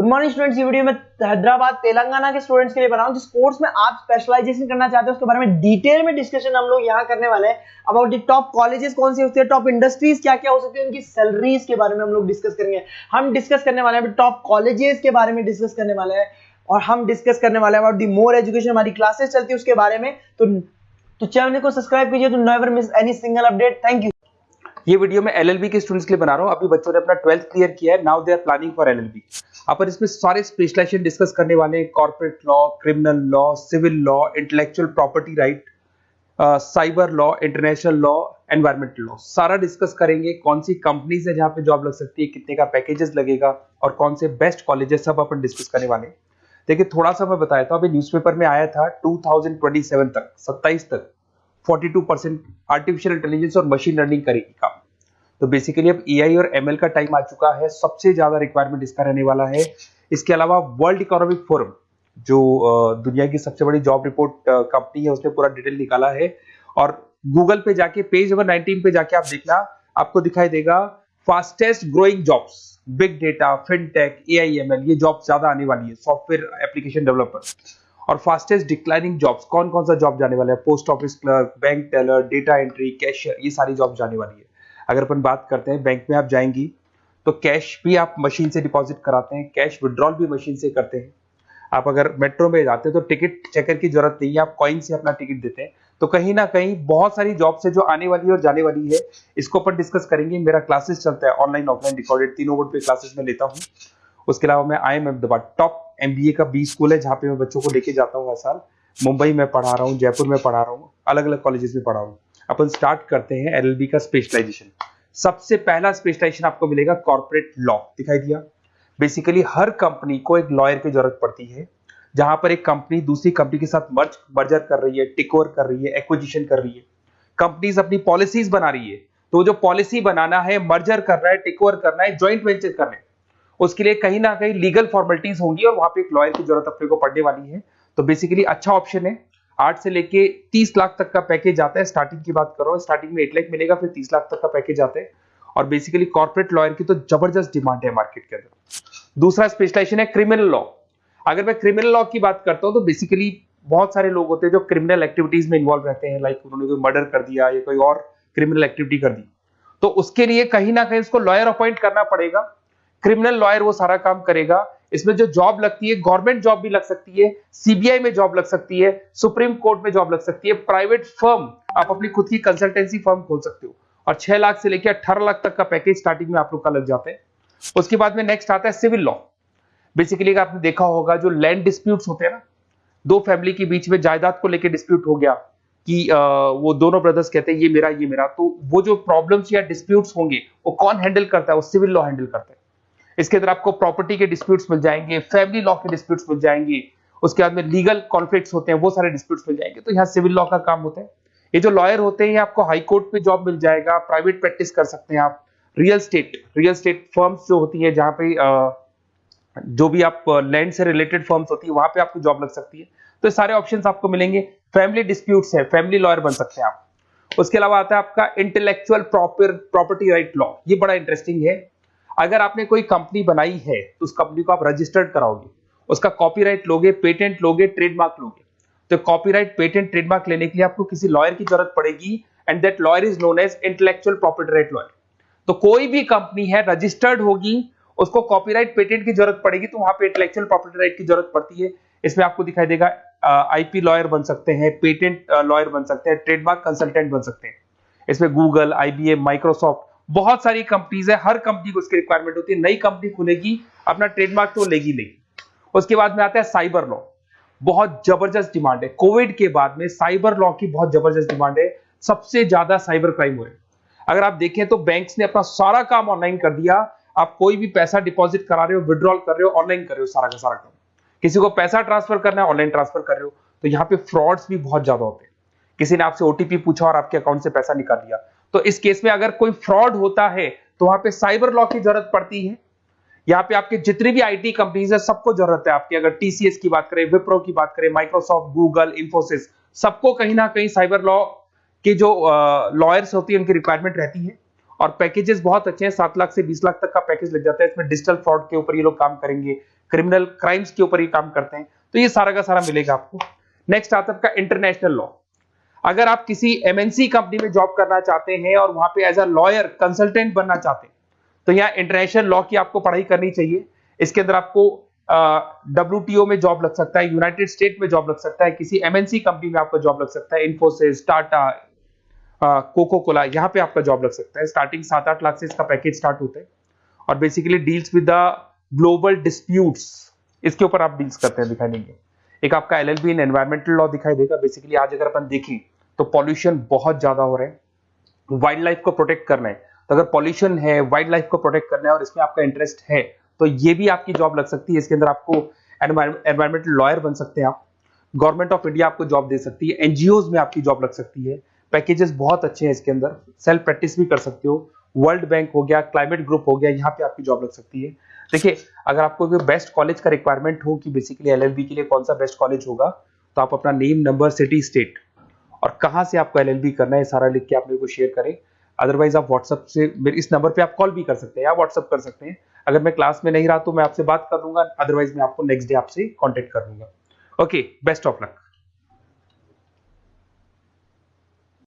Good morning students, ये video मैं हैदराबाद तेलंगाना के स्टूडेंट्स के लिए बना रहा हूं जिस कोर्स में आप स्पेशलाइजेशन करना चाहते हैं उसके बारे में डिटेल में डिस्कशन हम लोग यहाँ करने वाले हैं। अबाउट द टॉप कॉलेजेस कौन सी होती है, टॉप इंडस्ट्रीज क्या क्या हो सकती है, उनकी सैलरीज के बारे में हम लोग डिस्कस करेंगे। हम डिस्कस करने वाले हैं टॉप कॉलेजेस के बारे में डिस्कस करने वाले हैं और हम डिस्कस करने वाले हैं अबाउट द मोर एजुकेशन, हमारी क्लासेस चलती है उसके बारे में। तो चैनल को सब्सक्राइब कीजिए to never miss any single update. Thank you. ये वीडियो मैं एलएलबी के स्टूडेंट्स के लिए बना रहा हूँ। अभी बच्चों ने अपना 12th क्लियर किया है, now they are planning for LLB. अपन इसमें सारे स्पेशलाइजेशन डिस्कस करने वाले हैं, corporate law, criminal law, civil law, intellectual property right, cyber law, international law, environmental law, सारा डिस्कस करेंगे। कौन सी कंपनीज है जहां पे जॉब लग सकती है, कितने का पैकेजेस लगेगा और कौन से बेस्ट कॉलेजेस, सब अपन डिस्कस करने वाले हैं। देखिए थोड़ा सा मैं बताया था, अभी न्यूज़पेपर में आया था 2027 तक 27 तक 42% आर्टिफिशियल इंटेलिजेंस और मशीन लर्निंग करेगी काम। तो बेसिकली अब एआई और एमएल का टाइम आ चुका है, सबसे ज्यादा रिक्वायरमेंट इसका रहने वाला है। इसके अलावा वर्ल्ड इकोनॉमिक फोरम जो दुनिया की सबसे बड़ी जॉब रिपोर्ट कंपनी है, उसने पूरा डिटेल निकाला है। और गूगल पे जाके पेज नंबर 19 पे जाके आप देखना, आपको दिखाई देगा fastest growing jobs, big data, fintech, AI ML, ये जॉब ज्यादा आने वाली है, सॉफ्टवेयर एप्लीकेशन डेवलपर। और फास्टेस्ट डिक्लाइनिंग जॉब्स, कौन कौन सा जॉब जाने वाला है, post office clerk, bank teller, data entry, cashier, ये सारी जॉब जाने वाली है। अगर अपन बात करते हैं, बैंक में आप जाएंगी तो कैश भी आप मशीन से डिपॉजिट कराते हैं, कैश विड्रॉल भी मशीन से करते हैं। आप अगर मेट्रो में जाते हैं तो टिकट चेकर की जरूरत नहीं है, आप कॉइन से अपना टिकट देते हैं। तो कहीं ना कहीं बहुत सारी जॉब्स है जो आने वाली है और जाने वाली है, इसको अपन डिस्कस करेंगे। मेरा क्लासेस चलता है ऑनलाइन ऑफलाइन रिकॉर्डेड, तीनों बोर्ड पे क्लासेस में लेता हूँ। उसके अलावा मैं IIM अहमदाबाद टॉप MBA का B स्कूल है जहाँ पे मैं बच्चों को लेके जाता हूँ हर साल। मुंबई में पढ़ा रहा हूँ, जयपुर में पढ़ा रहा हूँ, अलग अलग कॉलेजेस में पढ़ा रहा हूँ। अपन स्टार्ट करते हैं LLB का स्पेशलाइजेशन। सबसे पहला स्पेशलाइजेशन आपको मिलेगा कॉर्पोरेट लॉ, दिखाई दिया। बेसिकली हर कंपनी को एक लॉयर की जरूरत पड़ती है, जहां पर एक कंपनी दूसरी कंपनी के साथ मर्जर कर रही है, टेक ओवर कर रही है, एक्विजिशन कर रही है। कंपनीज अपनी पॉलिसीज बना रही है, तो जो पॉलिसी बनाना है, मर्जर कर रहा है, टेक ओवर करना है, ज्वाइंट वेंचर करना है, उसके लिए कहीं ना कहीं लीगल फॉर्मेलिटीज होंगी और वहां पे एक लॉयर की जरूरत अपने को पड़ने वाली है। तो बेसिकली अच्छा ऑप्शन है। 8 से लेके 30 लाख तक का पैकेज आता है। स्टार्टिंग की बात करो, स्टार्टिंग में 8 लाख मिलेगा, फिर 30 लाख तक का पैकेज आता है। और बेसिकली कॉर्पोरेट लॉयर की तो जबरदस्त डिमांड है मार्केट के अंदर। दूसरा स्पेशलाइजेशन है क्रिमिनल लॉ। अगर मैं क्रिमिनल लॉ की बात करता हूं तो बेसिकली बहुत सारे लोग होते हैं जो क्रिमिनल एक्टिविटीज में इन्वॉल्व रहते हैं, लाइक उन्होंने कोई मर्डर कर दिया या कोई और क्रिमिनल एक्टिविटी कर दी, तो उसके लिए कहीं ना कहीं उसको लॉयर अपॉइंट करना पड़ेगा। क्रिमिनल लॉयर वो सारा काम करेगा। इसमें जो जॉब लगती है, गवर्नमेंट जॉब भी लग सकती है, सीबीआई में जॉब लग सकती है, सुप्रीम कोर्ट में जॉब लग सकती है, प्राइवेट फर्म, आप अपनी खुद की कंसल्टेंसी फर्म खोल सकते हो। और 6 लाख से लेकर 18 लाख तक का पैकेज स्टार्टिंग में आप लोग का लग जाता है। उसके बाद में नेक्स्ट आता है सिविल लॉ। बेसिकली आपने देखा होगा जो लैंड डिस्प्यूट्स होते हैं ना, दो फैमिली के बीच में जायदाद को लेकर डिस्प्यूट हो गया कि वो दोनों ब्रदर्स कहते हैं ये मेरा, तो वो जो प्रॉब्लम्स या डिस्प्यूट्स होंगे वो कौन हैंडल करता है, वो सिविल लॉ हैंडल करता है। इसके अंदर आपको प्रॉपर्टी के डिस्प्यूट्स मिल जाएंगे, फैमिली लॉ के डिस्प्यूट्स मिल जाएंगे, उसके बाद में लीगल कॉन्फ्लिक्ट्स होते हैं, वो सारे डिस्प्यूट्स मिल जाएंगे। तो यहाँ सिविल लॉ का काम होता है। ये जो लॉयर होते हैं, आपको हाई कोर्ट पे जॉब मिल जाएगा, प्राइवेट प्रैक्टिस कर सकते हैं आप, रियल स्टेट फर्म्स जो होती है, जहां पे जो भी आप लैंड से रिलेटेड फर्म्स होती है, वहां पे आपको जॉब लग सकती है। तो ये सारे ऑप्शंस आपको मिलेंगे। फैमिली डिस्प्यूट्स है, फैमिली लॉयर बन सकते हैं आप। उसके अलावा आता है आपका इंटेलेक्चुअल प्रॉपर्टी राइट लॉ। ये बड़ा इंटरेस्टिंग है। अगर आपने कोई कंपनी बनाई है तो उस कंपनी को आप रजिस्टर्ड कराओगे, उसका कॉपीराइट लोगे, पेटेंट लोगे, ट्रेडमार्क लोगे। तो कॉपीराइट, पेटेंट, ट्रेडमार्क लेने के लिए आपको किसी लॉयर की जरूरत पड़ेगी, and that lawyer is known as intellectual property right lawyer. तो कोई भी कंपनी है रजिस्टर्ड होगी, उसको कॉपीराइट, पेटेंट की जरूरत पड़ेगी, तो वहां पे इंटेलेक्चुअल प्रॉपर्टी राइट की जरूरत पड़ती है। इसमें आपको दिखाई देगा IP लॉयर बन सकते हैं, पेटेंट लॉयर बन सकते हैं, ट्रेडमार्क कंसल्टेंट बन सकते हैं। इसमें गूगल, IBM, माइक्रोसॉफ्ट, बहुत सारी कंपनीज है। हर कंपनी को उसकी रिक्वायरमेंट होती है। नई कंपनी खुलेगी, अपना ट्रेडमार्क तो लेगी नहीं। उसके बाद में आता है साइबर लॉ। बहुत जबरदस्त डिमांड है। कोविड के बाद में साइबर लॉ की बहुत जबरदस्त डिमांड है। सबसे ज्यादा साइबर क्राइम हुए। अगर आप देखें तो बैंक्स ने अपना सारा काम ऑनलाइन कर दिया। आप कोई भी पैसा डिपॉजिट करा रहे हो, विड्रॉल कर रहे हो, ऑनलाइन कर रहे हो, सारा का सारा काम। किसी को पैसा ट्रांसफर करना है, ऑनलाइन ट्रांसफर कर रहे हो। तो यहाँ पे फ्रॉड्स भी बहुत ज्यादा होते हैं। किसी ने आपसे OTP पूछा और आपके अकाउंट से पैसा निकाल लिया, तो इस केस में अगर कोई फ्रॉड होता है तो वहां पे साइबर लॉ की जरूरत पड़ती है। यहाँ पे आपके जितनी भी IT कंपनीज है, सबको जरूरत है आपकी। अगर TCS की बात करें, विप्रो की बात करें, माइक्रोसॉफ्ट, गूगल, इंफोसिस, सबको कहीं ना कहीं साइबर लॉ के जो लॉयर्स होती है उनकी रिक्वायरमेंट रहती है। और पैकेजेस बहुत अच्छे हैं, 7 लाख से 20 लाख तक का पैकेज लग जाता है। इसमें डिजिटल फ्रॉड के ऊपर ये लोग काम करेंगे, क्रिमिनल क्राइम्स के ऊपर ये काम करते हैं, तो ये सारा का सारा मिलेगा आपको। नेक्स्ट आता है आपका इंटरनेशनल लॉ। अगर आप किसी एमएनसी कंपनी में जॉब करना चाहते हैं और वहां पे एज अ लॉयर कंसल्टेंट बनना चाहते हैं, तो यहाँ इंटरनेशनल लॉ की आपको पढ़ाई करनी चाहिए। इसके अंदर आपको WTO में जॉब लग सकता है, यूनाइटेड स्टेट में जॉब लग सकता है, किसी एमएनसी कंपनी में आपका जॉब लग सकता है, इन्फोसिस, टाटा, कोको कोला, यहाँ पे आपका जॉब लग सकता है। स्टार्टिंग 7-8 लाख से इसका पैकेज स्टार्ट होता है और basically deals with the global disputes, इसके ऊपर आप डील्स करते हैं, दिखाई देंगे। एक आपका LLB इन एनवायरमेंटल लॉ दिखाई देगा। बेसिकली आज अगर अपन देखें तो पॉल्यूशन बहुत ज्यादा हो रहा है, वाइल्ड लाइफ को प्रोटेक्ट करना है, तो अगर पॉल्यूशन है, वाइल्ड लाइफ को प्रोटेक्ट करना है और इसमें आपका इंटरेस्ट है, तो ये भी आपकी जॉब लग सकती है। इसके अंदर आपको एनवायरमेंटल लॉयर बन सकते हैं आप। गवर्नमेंट ऑफ इंडिया आपको जॉब दे सकती है, एनजीओज में आपकी जॉब लग सकती है। पैकेजेस बहुत अच्छे हैं इसके अंदर, सेल्फ प्रैक्टिस भी कर सकते हो। वर्ल्ड बैंक हो गया, क्लाइमेट ग्रुप हो गया, यहाँ पे आपकी जॉब लग सकती है। देखिए, अगर आपको बेस्ट कॉलेज का रिक्वायरमेंट हो कि बेसिकली LLB के लिए कौन सा बेस्ट कॉलेज होगा, तो आप अपना नेम, नंबर, सिटी, स्टेट और कहां से आपको LLB करना है सारा लिख के आप मेरे को शेयर करें। अदरवाइज आप व्हाट्सएप से मेरे इस नंबर पे आप कॉल भी कर सकते हैं या व्हाट्सएप कर सकते हैं। अगर मैं क्लास में नहीं रहा तो मैं आपसे बात कर लूंगा, अदरवाइज मैं आपको नेक्स्ट डे आपसे कॉन्टेक्ट कर लूंगा। Okay, best of luck.